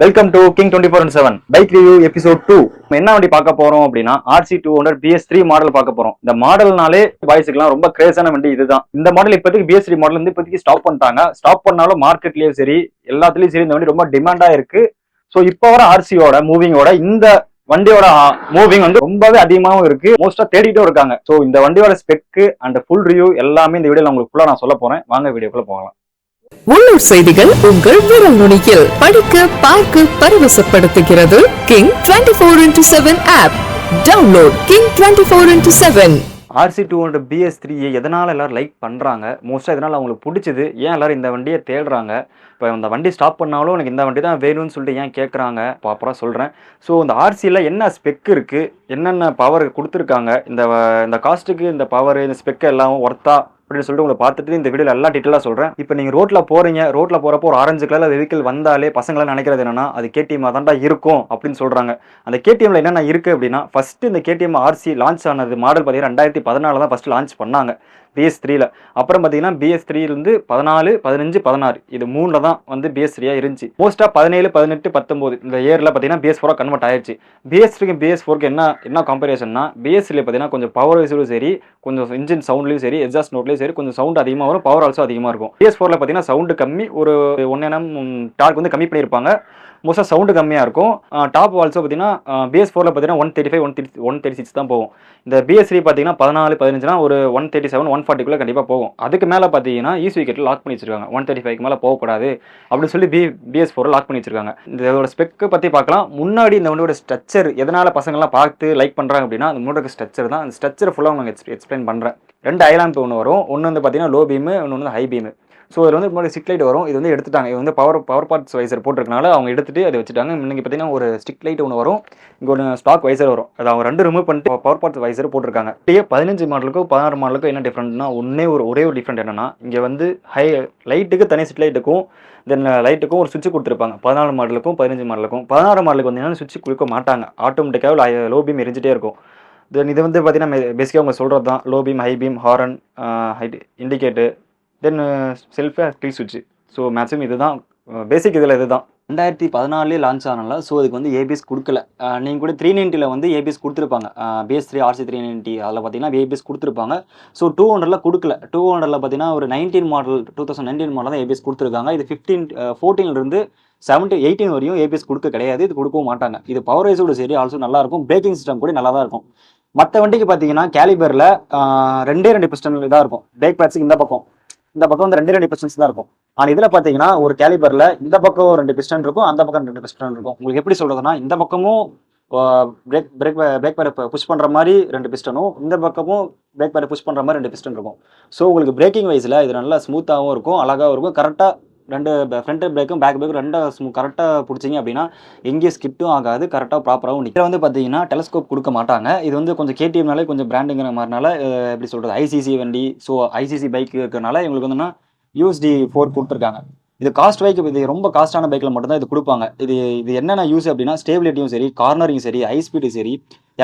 Welcome to king 24/7 bike review episode 2. என்ன வண்டி பார்க்க போறோம் அப்படின்னா RC 200 BS3 மாடல் பார்க்க போறோம். இந்த மாடல்னாலே பாய்ஸுக்குலாம் ரொம்ப கிரேஸான வண்டி இதுதான். இந்த மாடல் இப்போதைக்கு BS3 மாடல் வந்து இப்போதைக்கு ஸ்டாப் பண்ணிட்டாங்க. ஸ்டாப் பண்ணாலும் மார்க்கெட்லயும் சரி எல்லாத்துலயும் சரி இந்த வண்டி ரொம்ப டிமாண்டா இருக்கு. ஸோ இப்போ வர RCயோட மூவிங்கோட இந்த வண்டியோட மூவிங் வந்து ரொம்பவே அதிகமாகவும் இருக்கு. மோஸ்டா தேடிட்டும் இருக்காங்க. ஸோ இந்த வண்டியோட ஸ்பெக் அண்ட் ஃபுல் ரிவ்யூ எல்லாமே இந்த வீடியோல உங்களுக்கு ஃபுல்லா நான் சொல்ல போறேன். வாங்க வீடியோக்குள்ள போகலாம். உள்ளூர் செய்திகள் உங்கள் விரல் நுனியில் படிக்க பார்க்க பரவசப்படுத்துகிறது king 24/7 app. Download king 24/7. RC 200 BS3 எதனால எல்லாரும் லைக் பண்றாங்க, மோஸ்டா எதனால அவங்களுக்கு பிடிச்சது, ஏன் எல்லாரும் இந்த வண்டியை தேடுறாங்க, இப்போ இந்த வண்டி ஸ்டாப் பண்ணாலும் எனக்கு இந்த வண்டி தான் வேணும்னு சொல்லிட்டு ஏன் கேட்குறாங்க அப்புறம் சொல்கிறேன். ஸோ இந்த RCயில் என்ன ஸ்பெக் இருக்குது, என்னென்ன பவர் கொடுத்துருக்காங்க, இந்த காஸ்ட்டுக்கு இந்த பவர் இந்த ஸ்பெக் எல்லாம் ஒர்த்தா அப்படின்னு சொல்லிட்டு உங்களை பார்த்துட்டு இந்த வீடியோவில் எல்லாம் டீட்டெயிலாக சொல்கிறேன். இப்போ நீங்கள் ரோட்டில் போகிறப்போ ஒரு ஆரஞ்சு கலரில் வெஹிக்கிள் வந்தாலே பசங்களாம் நினைக்கிறது என்னன்னா அது KTM தான்டா இருக்கும் அப்படின்னு சொல்கிறாங்க. அந்த KTMல என்னென்ன இருக்குது அப்படின்னா, ஃபஸ்ட்டு இந்த KTM RC லான்ச் ஆனது மாடல் பார்த்தீங்கன்னா 2014 தான் ஃபஸ்ட்டு லான்ச் பண்ணாங்க BS3ல. அப்புறம் பார்த்தீங்கன்னா BS3லேருந்து 14, 15, 16 இது 3ல தான் வந்து BS3 இருந்துச்சு. மோஸ்ட்டாக 17, 18, 19 இந்த இயரில் பார்த்தீங்கன்னா BS4 கன்வெர்ட் ஆயிடுச்சு. BS3க்கு BS4க்கு என்ன காம்பரிசன்னா, BS3 பார்த்தீங்கன்னா கொஞ்சம் பவர் வைஸும் சரி, கொஞ்சம் இன்ஜின் சவுண்ட்லையும் சரி, எக்ஸாஸ்ட் நோட்லையும் சரி கொஞ்சம் சவுண்ட் அதிகமாக வரும், பவர் ஆல்சோ அதிகமாக இருக்கும். BS4ல பார்த்தீங்கன்னா சவுண்டு கம்மி, ஒரு 1 nm டார்க் வந்து கம்மி பண்ணியிருப்பாங்க. மோஸ்ட்டாக சவுண்டு கம்மியாக இருக்கும். டாப் ஆல்சோ பார்த்தீங்கன்னா BS4ல பார்த்தீங்கன்னா 135, 136 தான் போகும். இந்த BS3 பார்த்தீங்கன்னா 14, 15னா ஒரு 137, 140 கண்டிப்பாக போகும். அதுக்கு மேலே பார்த்தீங்கன்னா ECU லாக் பண்ணி வச்சிருக்காங்க. 135க்கு மேலே போகக்கூடாது அப்படின்னு சொல்லி BS4 லாக் பண்ணி வச்சிருக்காங்க. இதோட ஸ்பெக்கு பற்றி பார்க்கலாம். முன்னாடி இந்த வண்டியோட ஸ்ட்ரக்சர் எதனால் பசங்கள்லாம் பார்த்து லைக் பண்ணுறாங்க அப்படின்னா, அந்த முன்னாடி ஸ்ட்ரக்சர் தான். அந்த ஸ்ட்ரக்சர் ஃபுல்லாக உங்களுக்கு எக்ஸ்பிளைன் பண்ணுறேன். 2 ஐலாம்ப் ஒன்று வரும். ஒன்று வந்து பார்த்தீங்கன்னா லோ பீமு, ஒன்று வந்து ஹை பீமு. ஸோ இதில் வந்து முன்னாடி ஸ்டிக் லைட் வரும். இது வந்து எடுத்துட்டாங்க. இது வந்து பவர் பார்ட்ஸ் வைசர் போட்டிருக்கனால அவங்க எடுத்துட்டு அதை வச்சுட்டாங்க. இன்னைக்கு பார்த்தீங்கன்னா ஒரு ஸ்டிக் லைட் ஒன்று வரும், இங்கே ஒரு ஸ்டாக் வைசர் வரும். அதை அவங்க 2 ரிமூவ் பண்ணிட்டு பவர் பார்ட்ஸ் வைசர் போட்டிருக்காங்க. இப்படியே 15 மாடலுக்கும் 16 மாடலுக்கும் என்ன டிஃப்ரெண்ட்னா, ஒரே ஒரு டிஃப்ரெண்ட் என்னன்னா, இங்கே வந்து லைட்டுக்கு தனி ஸ்டிக் லைட்டுக்கும் தென் லைட்டுக்கும் ஒரு சுவிட்ச் கொடுத்துருப்பாங்க. 14 மாடலுக்கும் 15 மாடலுக்கும். 16 மாடலுக்கு வந்தீங்கன்னா சுவிட்ச் கொடுக்க மாட்டாங்க. ஆட்டோமேட்டிக்காக லோ பீம் எரிஞ்சிட்டே இருக்கும். தென் இது வந்து பார்த்தீங்கன்னா பேசிக்காக அவங்க சொல்கிறது தான். Low beam, high beam, horn, ஹைட் இண்டிகேட்டு, தென் செல்ஃபு, ட்ரீ சுவிட்ச். ஸோ மேக்ஸிமம் இதுதான் பேசிக். இதில் இதுதான் 2014 லான்ச் ஆனால. ஸோ இதுக்கு வந்து ABS கொடுக்கல. நீங்கள் கூட 390ல் வந்து ABS கொடுத்துருப்பாங்க. BS3 RC 390 அதில் பார்த்தீங்கன்னா ABS கொடுத்துருப்பாங்க. ஸோ 200ல் கொடுக்கல. 200ல் பார்த்தீங்கன்னா ஒரு 2019 மாடல் தான் ABS கொடுத்துருக்காங்க. இது 14லேருந்து 18 வரையும் ABS கொடுக்க கிடையாது. இது கொடுக்கவும் மாட்டாங்க. இது பவர் வைஸோடு சரி ஆல்சோ நல்லாயிருக்கும். பிரேக்கிங் சிஸ்டம் கூட நல்லா தான் இருக்கும். மற்ற வண்டிக்கு பார்த்தீங்கன்னா கேலிபரில் 2 பிஸ்டன் இதாக இருக்கும். பிரேக் பேட்ஸுக்கு இந்த பக்கம் வந்து 2 பிஸ்டன்ஸ் தான் இருக்கும். ஆனால் இதில் பார்த்தீங்கன்னா ஒரு கேலிபரில் இந்த பக்கம் 2 பிஸ்டன் இருக்கும், அந்த பக்கம் 2 பிஸ்டன் இருக்கும். உங்களுக்கு எப்படி சொல்கிறதுனா, இந்த பக்கமும் பிரேக் பேடை புஷ் பண்ணுற மாதிரி 2 பிஸ்டனும், இந்த பக்கமும் பிரேக் பேடை புஷ் பண்ணுற மாதிரி 2 பிஸ்டன் இருக்கும். ஸோ உங்களுக்கு பிரேக்கிங் வைஸில் இது நல்லா ஸ்மூத்தாகவும் இருக்கும், அழகாகவும் இருக்கும். கரெக்டாக 2 ஃப்ரண்ட் பிரேக்கும் பேக் பிரேக்கும் 2 கரெக்டாக பிடிச்சிங்க அப்படின்னா எங்கேயும் ஸ்கிப்ட்டும் ஆகாது, கரெக்டாக ப்ராப்பராகவும் நிற்கும். வந்து பார்த்தீங்கன்னா டெலஸ்கோப் கொடுக்க மாட்டாங்க. இது வந்து கொஞ்சம் KTMனாலே கொஞ்சம் பிராண்டுங்கிற மாதிரினால எப்படி சொல்கிறது, ICC வண்டி. ஸோ ICC பைக் இருக்கிறனால இவங்களுக்கு வந்துன்னா USD 4 கொடுத்துருக்காங்க. இது காஸ்ட் பைக், இது ரொம்ப காஸ்டான பைக்கில் மட்டும்தான் இது கொடுப்பாங்க. இது என்னென்ன யூஸ் அப்படின்னா, ஸ்டேபிலிட்டியும் சரி, கார்னரிங் சரி, ஹை ஸ்பீடு சரி,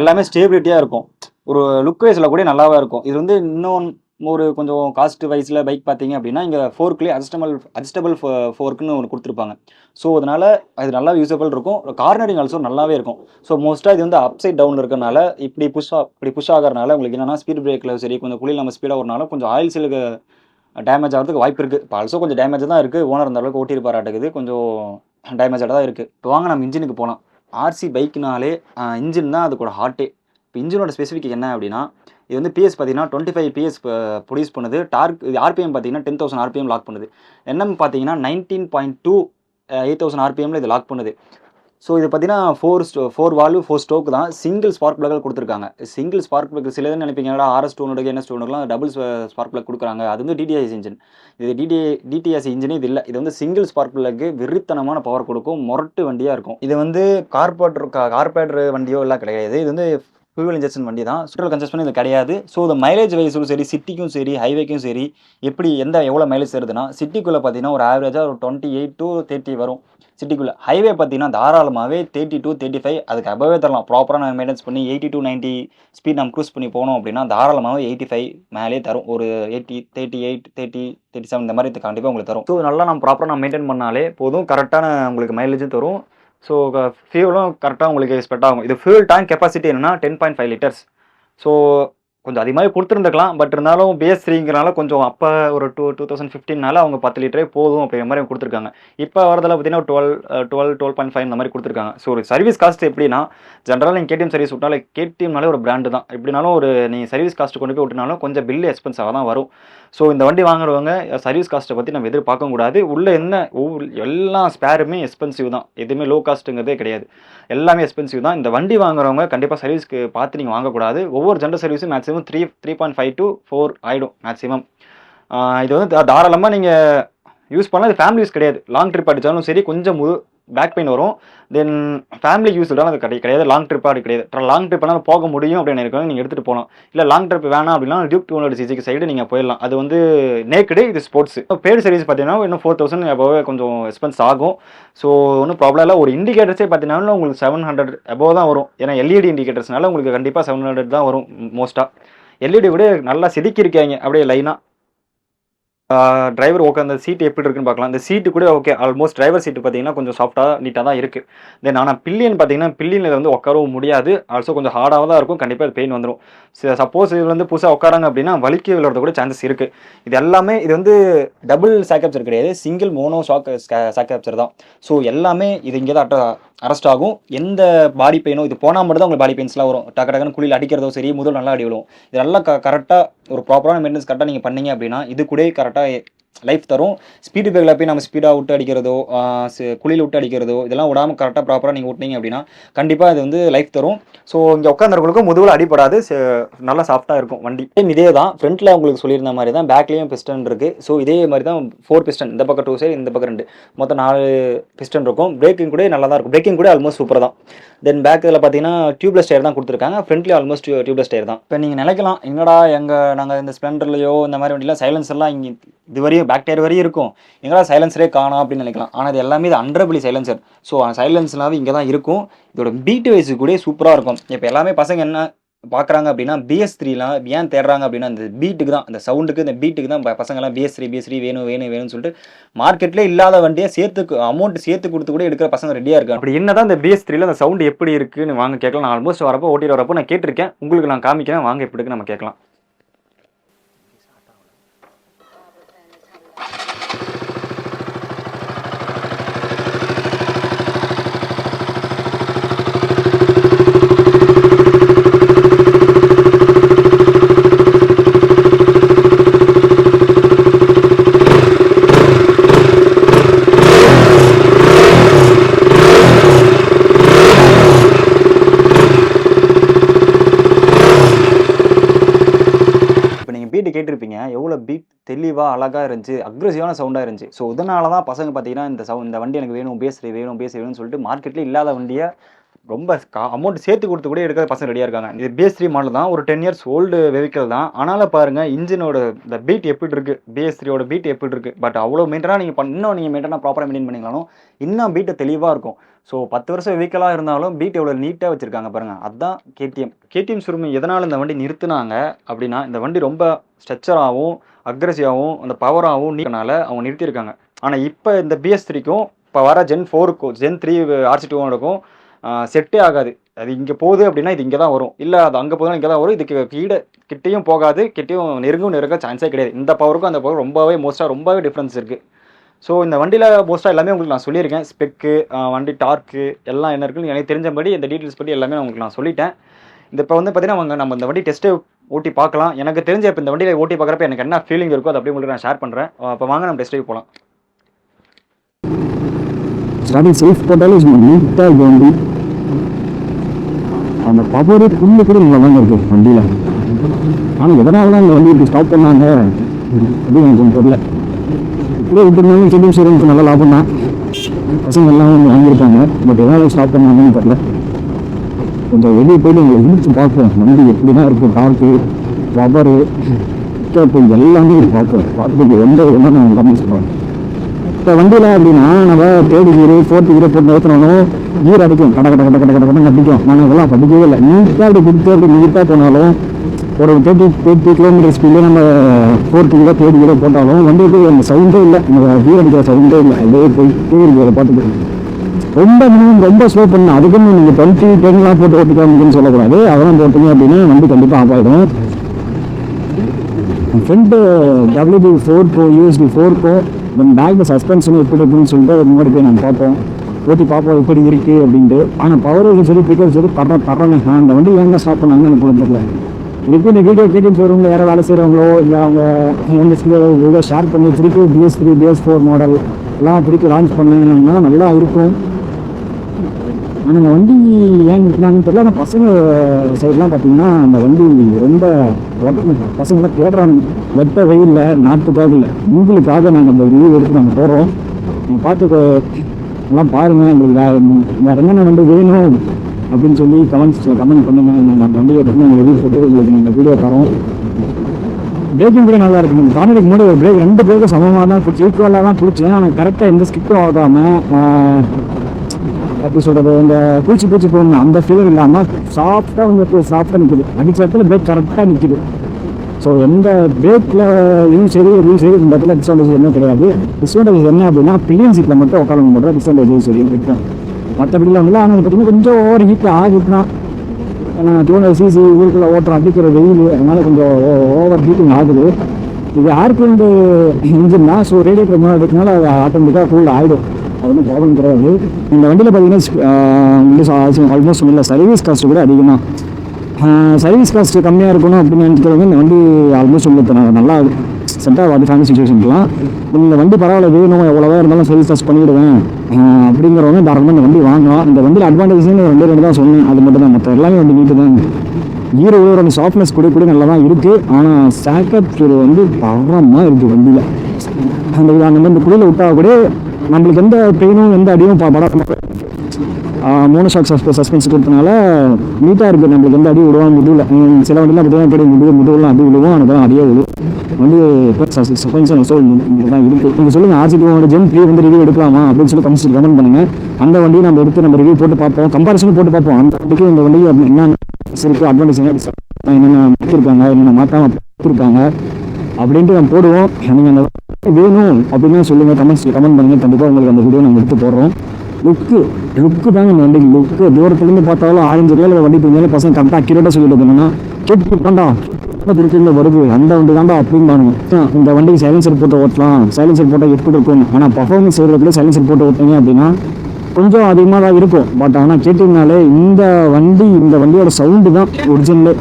எல்லாமே ஸ்டேபிலிட்டியாக இருக்கும். ஒரு லுக் வைஸில் கூட நல்லாவே இருக்கும். இது வந்து இன்னும் ஒரு கொஞ்சம் காஸ்ட் வைஸில் பைக் பார்த்தீங்க அப்படின்னா, இங்கே ஃபோர்க்லேயே அட்ஜஸ்டபிள் ஃபோர்க்குன்னு ஒன்று கொடுத்துருப்பாங்க. ஸோ அதனால் அது நல்லா யூஸபிள் இருக்கும். கார்னரிங் ஆல்சோ நல்லாவே இருக்கும். ஸோ மோஸ்ட்டாக இது வந்து அப் சைட் டவுன் இருக்கிறனால இப்படி புஷ் ஆகிறனால உங்களுக்கு என்னென்னா ஸ்பீட் பிரேக்கில் சரி, கொஞ்சம் குளிர் நம்ம ஸ்பீடாக வரனால கொஞ்சம் ஆயில் சீலுக்கு டேமேஜ் ஆகிறதுக்கு வாய்ப்பு இருக்குது. இப்போ ஆல்சோ கொஞ்சம் டேமேஜ் தான் இருக்குது. ஓனர் அந்த அளவுக்கு ஓட்டியிருப்பாராட்டுக்குது, கொஞ்சம் டேமேஜாக தான் இருக்குது. இப்போ வாங்க நம்ம இன்ஜினுக்கு போகலாம். RC பைக்குனாலே இன்ஜின் தான் அதுக்கூட ஹார்ட்டே. இப்போ இன்ஜினோட ஸ்பெசிஃபிக் என்ன அப்படின்னா, இது வந்து PS பார்த்தீங்கன்னா 25 PS ப்ரொடியூஸ் பண்ணுது. டார்க் RPM பார்த்தீங்கன்னா 10,000 RPM லாக் பண்ணுது. NM பார்த்தீங்கன்னா 19.2 8,000 RPMல இது லாக் பண்ணுது. ஸோ இது பார்த்தீங்கன்னா 4 வால்வு 4 ஸ்ட்ரோக் தான். சிங்கிள் ஸ்பார்க் பிளக் கொடுத்துருக்காங்க. சிங்கிள் ஸ்பார்க் பிளக் சிலதுன்னு நினைப்பீங்க, RS 200 NS 200லாம் டபுள் ஸ்பார்க் பிளக் கொடுக்குறாங்க. அது வந்து DTS இன்ஜின். இது DTS இன்ஜின் இது இல்லை. இது வந்து சிங்கிள் ஸ்பார்க் பிளக்கு வெறித்தனமான பவர் கொடுக்கும். மொரட்டு வண்டியாக இருக்கும். இது வந்து கார்பரேட்டர் வண்டியோ எல்லாம் கிடையாது. இது வந்து ஃபியூவல் இன்ஜெக்ஷன் வண்டி தான். சுற்றல் கன்ஜெக்ஷன் இது கிடையாது. ஸோ இந்த மைலேஜ் வைஸும் சரி, சிட்டிக்கும் சரி, ஹைவேக்கும் சரி, எவ்வளோ மைலேஜ் தருதுன்னா, சிட்டிக்குள்ளே பார்த்தீங்கன்னா ஒரு ஆவரேஜாக ஒரு 28 to 30 வரும். சிட்டிக்குள்ளே ஹைவே பார்த்தீங்கன்னா தாராளமாகவே 30 to 35 அதுக்கு அபவே தரலாம். ப்ராப்பராக நம்ம மெயின்டைன்ஸ் பண்ணி 80 to 90 ஸ்பீட் நம்ம க்ரூஸ் பண்ணி போனோம் அப்படின்னா தாராளமாகவே 85 மேலே தரும். ஒரு 80, 38, 30, 37 இந்த மாதிரி கண்டிப்பாக உங்களுக்கு தரும். ஸோ நல்லா நம்ம ப்ராப்பராக நம்ம மெயின்டைன் பண்ணாலே போதும், கரெக்டான உங்களுக்கு மைலேஜும் தரும். ஸோ ஃபியூலும் கரெக்டாக உங்களுக்கு ஸ்பெட் ஆகும். இது ஃபியூல் டேங்க் கெப்பாசிட்டி என்னன்னா 10.5 லிட்டர்ஸ். ஸோ கொஞ்சம் அதிகமாகவே கொடுத்துருந்துக்கலாம். பட் இருந்தாலும் BS3ங்கிறனால கொஞ்சம் அப்போ ஒரு 2015னால அவங்க 10 லிட்டரே போதும் அப்படிங்கிற மாதிரி அவங்க கொடுத்துருக்காங்க. இப்போ வரதில் பார்த்தீங்கன்னா 12.5 இந்த மாதிரி கொடுத்துருக்காங்க. ஸோ ஒரு சர்வீஸ் காஸ்ட் எப்படின்னா, ஜென்ரலாக நீங்கள் KTM சர்வீஸ் விட்டாலே KTMனாலே ஒரு பிராண்டு தான். எப்படினாலும் ஒரு நீங்கள் சர்வீஸ் காஸ்ட் கொண்டு போய் விட்டுனாலும் கொஞ்சம் பில்லு எக்ஸ்பென்சிவாக தான் வரும். ஸோ இந்த வண்டி வாங்குறவங்க சர்வீஸ் காஸ்ட்டை பற்றி நம்ம எதிர்பார்க்க கூடாது. உள்ளே என்ன எல்லா ஸ்பேருமே எக்ஸ்பென்சிவ் தான். எதுவுமே லோ காஸ்ட்டுங்கிறதே கிடையாது. எல்லாமே எக்ஸ்பென்சிவ் தான். இந்த வண்டி வாங்குறவங்க கண்டிப்பாக சர்வீஸ்க்கு பார்த்து நீங்கள் வாங்கக்கூடாது. ஒவ்வொரு ஜென்ரல் சர்வீஸும் மேக்ஸிமம் 3.5 to 4 ஆகிடும் மேக்ஸிமம். இது வந்து தாராளமாக நீங்கள் யூஸ் பண்ணலாம். இது ஃபேமிலி யூஸ் கிடையாது. லாங் ட்ரிப் அடித்தாலும் சரி கொஞ்சம் பேக் பெயின் வரும். தென் ஃபேமிலி யூஸ் தான் அது கிடையாது. லாங் ட்ரிப்பாக அது கிடையாது. லாங் ட்ரிப்னாலும் போக முடியும் அப்படின்னு இருக்கவங்க நீங்கள் எடுத்துகிட்டு போகலாம். இல்லை லாங் ட்ரிப் வேணாம் அப்படின்னா டியூக் 200cc சைடு நீங்கள் போயிடலாம். அது வந்து நேக்கடு, இது ஸ்போர்ட்ஸ். பெய்டு சர்வீஸ் பார்த்தீங்கன்னா இன்னும் 4000 அபோவே கொஞ்சம் எக்ஸ்பென்ஸ் ஆகும். ஸோ ஒன்றும் ப்ராப்ளம் இல்லை. ஒரு இண்டிகேட்டர்ஸே பார்த்தீங்கன்னா உங்களுக்கு 700 அபோவ் தான் வரும். ஏன்னா LED இண்டிகேட்டர்ஸ்னால உங்களுக்கு கண்டிப்பாக 700 தான் வரும் மோஸ்ட்டாக. LED விட நல்லா செதுக்கியிருக்காங்க அப்படியே லைனாக. Driver okay. அந்த சீட் எப்படி இருக்குன்னு பார்க்கலாம். இந்த சீட்டு கூட ஓகே. ஆல்மோஸ்ட் டிரைவர் சீட்டு பார்த்தீங்கன்னா கொஞ்சம் சாஃப்டாக நீட்டாக தான் இருக்குது. தென் ஆனால் பில்லியன் பார்த்தீங்கன்னா பில்லியனில் வந்து உட்காரவும் முடியாது. ஆல்சோ கொஞ்சம் ஹார்டாக தான் இருக்கும். கண்டிப்பாக அது பெயின் வந்துடும். சப்போஸ் இது வந்து புதுசாக உட்காராங்க அப்படின்னா வலிக்கு விழுறது கூட சான்சஸ் இருக்குது. இது எல்லாமே இது வந்து டபுள் சாக்கப்சர் கிடையாது, சிங்கிள் மோனோ சாக்கப்சர் தான். ஸோ எல்லாமே இது இங்கே தான் அரெஸ்ட் ஆகும். எந்த பாடி பெயினோ இது போனால் மட்டும் தான் உங்களுக்கு பாடி பெயின்ஸ்லாம் வரும். டக்குன்னு குழியில் அடிக்கிறதோ சரி, முதல் நல்லா அடி விழுவும். இதெல்லாம் கரெக்டாக ஒரு ப்ராப்பரான மெயின்டெனன்ஸ் கரெக்டாக நீங்கள் பண்ணீங்க அப்படின்னா இது கூட கரெக்டாக லைஃப் தரும். ஸ்பீடு பிரேக்கில் போய் நம்ம ஸ்பீடாக விட்டு அடிக்கிறதோ குழியில் விட்டு அடிக்கிறதோ இதெல்லாம் விடாமல் கரெக்டாக ப்ராப்பராக நீங்கள் விட்டிங்க அப்படின்னா கண்டிப்பாக இது வந்து லைஃப் தரும். ஸோ இங்கே உட்காந்துருவங்களுக்கும் முதுகில் அடிப்படாது. நல்லா சாஃப்டாக இருக்கும் வண்டி. இதே தான் ஃப்ரண்ட்டில் உங்களுக்கு சொல்லியிருந்த மாதிரி தான் பேக்லேயும் பிஸ்டன் இருக்குது. ஸோ இதே மாதிரி தான் 4 பிஸ்டன், இந்த பக்கம் 2 சைடு, இந்த பக்கம் 2, மொத்தம் 4 பிஸ்டன் இருக்கும். பிரேக்கிங் கூட நல்லா தான் இருக்கும். பிரேக்கிங் கூட ஆல்மோஸ்ட் சூப்பர் தான். தென் பேக் இதில் பார்த்தீங்கன்னா டியூப்லெஸ் டயர் தான் கொடுத்துருக்காங்க. ஃப்ரண்ட்லேயும் ஆல்மோஸ்ட் டியூப்லெஸ் டயர் தான். இப்போ நீங்கள் நினைக்கலாம், எங்கடா நாங்கள் இந்த ஸ்ப்ளெண்டர்லையோ இந்த மாதிரி வண்டியில் சைலன்சர்லாம் இங்கே இது வரையும் பேக் டயர் வரையும் இருக்கும், எங்கடா சைலன்சரே காணோம் அப்படின்னு நினைக்கலாம். ஆனால் இது எல்லாமே இது அண்டர்பிளி சைலன்சர். ஸோ சைலன்ஸ்னாவே இங்கே தான் இருக்கும். இதோட பீட் வைஸ் கூட சூப்பராக இருக்கும். இப்போ எல்லாமே பசங்க என்ன பார்க்குறாங்க அப்படின்னா BS3லாம் ஏன் தேடுறாங்க அப்படின்னா அந்த பீட்டுக்கு தான், அந்த சவுண்டுக்கு, இந்த பீட்டுக்கு தான் பசங்கள்லாம் BS3 வேணும்னு சொல்லிட்டு மார்க்கெட்லேயே இல்லாத வண்டியை அமௌண்ட் சேர்த்து கொடுத்து கூட எடுக்கிற பசங்க ரெடியாக இருக்காங்க. அப்படி என்ன தான் இந்த BS3ல அந்த சவுண்டு எப்படி இருக்குன்னு வாங்க கேட்கலாம். நான் ஆல்மோஸ்ட் ஓட்டிட்டு வரப்போ நான் கேட்டிருக்கேன். உங்களுக்கு நான் காமிக்கிறேன், வாங்க எப்படி இருக்கு நம்ம கேட்கலாம். பீட்டு கேட்டிருப்பீங்க, எவ்வளோ பீட் தெளிவாக அழகாக இருந்துச்சு, அக்ரெசிவான சவுண்டாக இருந்துச்சு. ஸோ இதனால தான் பசங்க பார்த்தீங்கன்னா இந்த வண்டி எனக்கு வேணும், BS3 வேணும்னு சொல்லிட்டு மார்க்கெட்லேயே இல்லாத வண்டியை ரொம்ப அமௌண்ட் சேர்த்து கொடுத்து கூட எடுக்கிற பசங்க ரெடியாக இருக்காங்க. இது BS3 மாடல் தான், ஒரு 10 years ஓல்டு வெஹிக்கிள் தான். ஆனாலும் பாருங்கள் இன்ஜினோட இந்த பீட் எப்படி இருக்குது, BS3யோட பீட் எப்படி இருக்குது. பட் அவ்வளோ மெயின்டெனாக நீங்கள் மெயின்டெனாக ப்ராப்பராக மெயின்டைன் பண்ணிங்களாலும் இன்னும் பீட்டை தெளிவாக இருக்கும். ஸோ 10 வருஷம் வெஹிக்கிளாக இருந்தாலும் பீட் எவ்வளோ நீட்டாக வச்சுருக்காங்க பாருங்கள். அதுதான் KTM ஷோரூம் எதனால் இந்த வண்டி நிறுத்தினாங்க அப்படின்னா, இந்த வண்டி ரொம்ப ஸ்ட்ரக்சராகவும் அக்ரெசிவாகவும் அந்த பவராகவும் நீட்டனால அவங்க நிறுத்தியிருக்காங்க. ஆனால் இப்போ இந்த BS3க்கும் இப்போ வர Gen 4க்கும் Gen 3 RC200க்கும் செட்டே ஆகாது. அது இங்கே போகுது அப்படின்னா இது இங்கே தான் வரும், இல்லை அது அங்கே போதும் இங்கே தான் வரும். இதுக்கு கிட்டேயும் போகாது, கிட்டேயும் நெருங்க சான்ஸே கிடையாது. இந்த பவருக்கும் அந்த பவர் ரொம்பவே டிஃப்ரென்ஸ் இருக்குது. ஸோ இந்த வண்டியில் மோஸ்ட்டாக எல்லாமே உங்களுக்கு நான் சொல்லியிருக்கேன். ஸ்பெக்கு, வண்டி டார்க்கு எல்லாம் என்ன இருக்குன்னு எனக்கு தெரிஞ்சபடி இந்த டீட்டெயில்ஸ் பற்றி எல்லாமே உங்களுக்கு நான் சொல்லிட்டேன். இப்போ வந்து பார்த்தீங்கன்னா நம்ம இந்த வண்டி டெஸ்ட்டே ஓட்டி பார்க்கலாம். எனக்கு தெரிஞ்ச இப்போ இந்த வண்டியில் ஓட்டி பார்க்குறப்ப எனக்கு என்ன ஃபீலிங் இருக்கோ அதை அப்படியே உங்களுக்கு நான் ஷேர் பண்ணுறேன். இப்போ வாங்க நம்ம டெஸ்ட் ட்ரைவ் போகலாம். ஸ்டார்டிங் செல்ஃப் போட்டாலும் நீட்டாக இருக்குது வண்டி. அந்த பவர் புல்லு கூட நல்லா தாங்க இருக்குது வண்டியில். ஆனால் எதனால தான் இந்த வண்டி இப்படி ஸ்டாப் பண்ணாங்க அப்படின்னு எனக்கு கொஞ்சம் தெரியல. இப்படியே விட்டுருந்தாலும் KTM ஷோரூமுக்கு நல்ல லாபம் தான், பசங்க எல்லாம் வாங்கியிருக்காங்க. பட் எதனால ஸ்டாப் பண்ணாங்கன்னு தெரியல. கொஞ்சம் வெளியே போய்ட்டு உங்களை இழுத்து பார்ப்போம் வண்டி எப்படி தான் இருக்குது. டார்க்கு, பவரு, எல்லாமே பார்த்துட்டு எந்த விதமாக நான் கம்மி சொல்கிறேன். இப்போ வண்டியில் அப்படின்னா நம்ம 3rd gear 4th gear போட்டு நிறுத்தினாலும் கீர் அடிக்கும், கடை அடிக்கும். நான் இதெல்லாம் படிக்கவே இல்லை. நீட்டாக அப்படி கொடுத்து அப்படி நீட்டாக போனாலும் ஒரு 30 கிலோமீட்டர் ஸ்பீடில் நம்ம 4th gear 3rd gear போட்டாலும் வண்டிக்கு அந்த சவுண்டே இல்லை, நம்ம கீர் அடிக்கிற சவுண்டே இல்லை. அப்படியே போயிட்டே இருக்குது. அதை பார்த்துட்டு ரொம்ப மினிமம் ரொம்ப ஸ்லோ பண்ணணும். அதுக்குன்னு நீங்கள் 20-10 போட்டு ஓட்டிக்காமன்னு சொல்லக்கூடாது. அதெல்லாம் போட்டீங்க அப்படின்னா வண்டி கண்டிப்பாக ஆஃப் ஆகிடும். Front WD-4 Pro USB 4 Pro then back suspension எப்படி இருக்குன்னு சொல்லிட்டு முன்னாடி போய் நம்ம பார்ப்போம், ஓட்டி பார்ப்போம் எப்படி இருக்குது அப்படின்ட்டு. ஆனால் பவர் சரி பிக்கப் சரி தர்றாங்க. அந்த வண்டி ஏங்க ஸ்டாப் பண்ணாங்கன்னு எனக்கு தெரியல. திருப்பி இந்த வீடியோ கேட்டின்னு ஷோரூமில் யாராவது வேலை செய்கிறவங்களோ இல்லை அவங்க ஷேர் பண்ணி திருப்பி BS3 BS4 மாடல் எல்லாம் திருப்பி லான்ச் பண்ணாங்கன்னா நல்லா இருக்கும். ஆனால் இந்த வண்டி ஏன் விற்கிறாங்கன்னு தெரியல. ஆனால் பசங்க சைட்லாம் பார்த்தீங்கன்னா அந்த வண்டி ரொம்ப பசங்களாம் தேடுறாங்க. வெட்ட வெயிலில் நாட்டுக்காக இல்லை, உங்களுக்காக நாங்கள் அந்த ரிவ்யூ எடுத்து நாங்கள் போடுறோம். நீங்கள் பார்த்து எல்லாம் பாருங்கள். எங்களுக்கு வேறு என்னென்ன வண்டி வேணும் அப்படின்னு சொல்லி கமெண்ட் பண்ணுங்கள். நாங்கள் வண்டியை பற்றி நாங்கள் ரிவ்யூ போட்டு உங்களுக்கு நாங்கள் வீடியோ தரோம். பிரேக்கிங் கூட நல்லா இருக்கும். நீங்கள் காணொலிக்கு முன்னாடி ஒரு பிரேக் 2 பிரேக்கும் சமமாக தான் பிடிச்சி ஈக்குவலாக தான் பிடிச்சேன். ஆனால் கரெக்டாக எந்த ஸ்கிப்பும் ஆகாமல் எப்படி சொல்கிறது, இந்த பூச்சி போகணும் அந்த ஃபீல் இல்லாமல் சாஃப்டாக உங்களுக்கு சாஃப்டாக நிற்குது. அடிச்ச இடத்துல பிரேக் கரெக்டாக நிற்குது. ஸோ எந்த பிரேக்கில் இதுவும் சரி இந்த இடத்துல டிஸ்அட்வான்டேஜ் என்ன கிடையாது. டிஸ்அட்வான்டேஜ் என்ன அப்படின்னா பில்லியன் சீட்டில் மட்டும் உட்காந்து மட்டும் டிஸ்அட்வான்டேஜ் சரி இருக்கும். மற்றபடியில் வந்து ஆனால் பார்த்தீங்கன்னா கொஞ்சம் ஓவர் ஹீட்டில் ஆகுதுன்னா 200cc ஊருக்குள்ளே ஓட்டுறோம், அடிக்கிற வெயில், அதனால கொஞ்சம் ஓவர் ஹீட்டிங் ஆகுது. இது ஏர்கூல்டு இன்ஜின் தான். ஸோ ரேடியேட்டர் மேலே இருக்கிறதுனால அது ஆட்டோமேட்டிக்காக கூல்டு ஆகிடும். அது ஒன்றும் ப்ராப்ளம் கிடையாது. இந்த வண்டியில் பார்த்தீங்கன்னா ஆல்மோஸ்ட் இல்லை சர்வீஸ் காஸ்ட்டு கூட அதிகமாக. சர்வீஸ் காஸ்ட்டு கம்மியாக இருக்கணும் அப்படின்னு நினைக்கிறவங்க இந்த வண்டி ஆல்மோஸ்ட் உங்களுக்கு நல்லா செட் ஆகாது ஃபேமிலி சுச்சுவேஷனுக்குலாம். இந்த வண்டி பரவாயில்ல வேணும் எவ்வளோவா இருந்தாலும் சர்வீஸ் காஸ்ட் பண்ணிவிடுவேன் அப்படிங்கிறவங்க தாராளமாக இந்த வண்டி வாங்கலாம். இந்த வண்டியில் அட்வான்டேஜ்னு 2 தான் சொன்னேன், அது மட்டும் தான். மற்ற எல்லாமே வண்டி நீட்டு தான். ஹீரோ அந்த சாஃப்ட்னஸ் கூட நல்லா தான் இருக்குது. ஆனால் ஸ்டாக்கப் வந்து தரமாக இருக்குது வண்டியில். அந்த மாதிரி குளியில் விட்டால் கூட நம்மளுக்கு எந்த பெயினும் எந்த அடியும் படம் மோனோஷாக் சஸ்பென்ஸ் கொடுத்தனால நீட்டாக இருக்குது. நம்மளுக்கு எந்த அடி விடுவோம் முதுவில். சில வண்டிலாம் பார்த்தீங்கன்னா முதுவெல்லாம் அடி விழுவோம், அதெல்லாம் அடியே விழுவும். வந்து சஸ்பென்ஷன் தான் இருக்குது. நீங்கள் சொல்லுங்கள் RC2 Gen 3 வந்து ரிவ்யூ எடுக்கலாமா அப்படின்னு சொல்லி கமெண்ட் பண்ணுங்கள். அந்த வண்டியை நம்ம எடுத்து நம்ம ரிவ்யூ போட்டு பார்ப்போம், கம்பேரிசன் போட்டு பார்ப்போம். அந்த வண்டிக்கு இந்த வண்டி என்ன இருக்குது, அட்வான்டேஜ் என்னென்ன மாற்றிருக்காங்க, என்னென்ன மாற்றாமல் கொடுத்துருக்காங்க அப்படின்ட்டு நம்ம போடுவோம். நீங்கள் அந்த வேணும் அப்படின்னா சொல்லுங்கள், கமெண்ட் பண்ணுங்கள். கண்டிப்பாக உங்களுக்கு அந்த வீடியோ நம்ம எடுத்து போடுறோம். லுக்கு தாங்க இந்த வண்டிக்கு லுக்கு. தூரத்துலேருந்து பார்த்தாலும் 1000 ரூபாயில் வண்டி தெரிஞ்சாலும் பசங்க கரெக்டாக அக்யூரேட்டாக சொல்லிட்டு என்னன்னா கேட்டுட்டாண்டா திருச்சியில் வருது அந்த வண்டி தாண்டா அப்படின்பானுங்க. இந்த வண்டிக்கு சைலன்சர் போட்டு ஓட்டலாம், சைலன்சர் போட்டால் எப்படி இருக்கும். ஆனால் பர்ஃபார்மன்ஸ் செய்கிறதுல சைலன்சர் போட்டு ஓட்டிங்க அப்படின்னா கொஞ்சம் அதிகமாக தான் இருக்கும். பட் ஆனால் கேட்டிங்கனாலே இந்த வண்டியோட சவுண்டு தான் ஒரிஜினலு.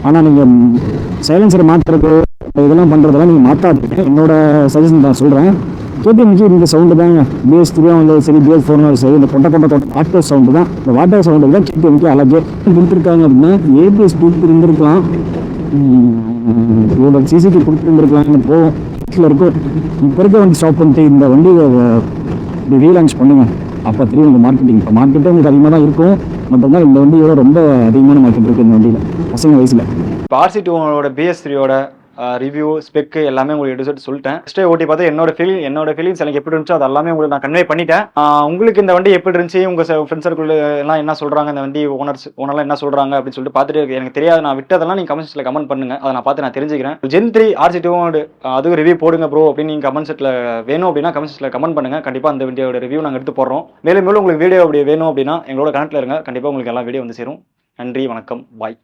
ஆனால் நீங்கள் சைலன்சரை மாற்றுறது இதெல்லாம் பண்ணுறதெல்லாம் நீங்கள் மாற்றாதீங்க. என்னோட சஜஷன் தான் சொல்கிறேன். கேடிஎம்க்கு இந்த சவுண்டு தாங்க. BS3 சரி BS4 சரி இந்த கொண்ட வாட்டர் சவுண்டு தான். இந்த வாட்டர் சவுண்டு தான் கேடிஎம்க்கு அழகே கொடுத்துருக்காங்க. அப்படின்னா ABS கொடுத்துருந்துருக்கலாம், 200cc கொடுத்துருந்துருக்கலாம். போகும் வீட்டில் இருக்கும். இப்போ இருக்க வண்டி ஸ்டாப் பண்ணிட்டு இந்த வண்டியை ரீலான்ச் பண்ணுங்கள். அப்போ தெரியும் உங்கள் மார்க்கெட்டிங். இப்போ மார்க்கெட்டே உங்களுக்கு அதிகமாக தான் இருக்கும். மற்றவங்க இந்த வண்டியோட ரொம்ப அதிகமான மார்க்கெட் இருக்குது இந்த வண்டியில் பசங்க வயசில். இப்போ RC2 BS3 ரிவ்யூ ஸ்பெக்கு எல்லாமே உங்களுக்கு எடுத்து சொல்லிட்டேன். ஃபஸ்ட்டே ஓட்டி பார்த்து என்னோட ஃபீலிங்ஸ் எனக்கு எப்படி இருந்துச்சோ அது எல்லாமே உங்களுக்கு நான் கன்வே பண்ணிட்டேன். உங்களுக்கு இந்த வண்டி எப்படி இருந்துச்சு, உங்கள் ஃப்ரெண்ட்ஸ் சர்க்கிள் எல்லாம் என்ன சொல்கிறாங்க, இந்த வண்டி ஓனர்லாம் என்ன சொல்கிறாங்க அப்படின்னு சொல்லிட்டு பார்த்துட்டு எனக்கு தெரியாது, நான் விட்டதெல்லாம் நீங்கள் கமெண்ட்ஸில் கமெண்ட் பண்ணுங்கள். அதை நான் பார்த்து நான் தெரிஞ்சுக்கிறேன். Gen 3 RC2 அதுவும் ரிவ்யூ போடுங்க ப்ரோ அப்படின்னு நீங்கள் கமெண்ட்ஸில் வேணும் அப்படின்னா கமெண்ட்ஸில் கமெண்ட் பண்ணுங்கள். கண்டிப்பாக அந்த வண்டியோட ரிவ்யூ நாங்கள் எடுத்து போடுறோம். மேலும் உங்களுக்கு வீடியோ அப்படி வேணும் அப்படின்னா எங்களோட கனெக்டில் இருங்க. கண்டிப்பாக உங்களுக்கு எல்லா வீடியோ வந்து சேரும். நன்றி, வணக்கம், பாய்.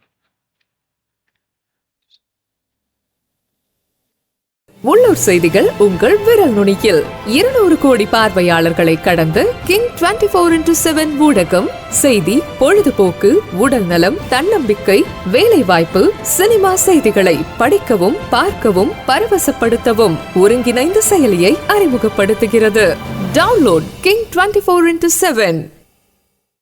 உள்ளூர் செய்திகள் உங்கள் விரல் நுனியில். 200 கோடி பார்வையாளர்களை கடந்து கிங் 24/7 ஊடகம் செய்தி, பொழுதுபோக்கு, உடல் நலம், தன்னம்பிக்கை, வேலை வாய்ப்பு, சினிமா செய்திகளை படிக்கவும் பார்க்கவும் பரவசப்படுத்தவும் ஒருங்கிணைந்த செயலியை அறிமுகப்படுத்துகிறது. Download king 24/7.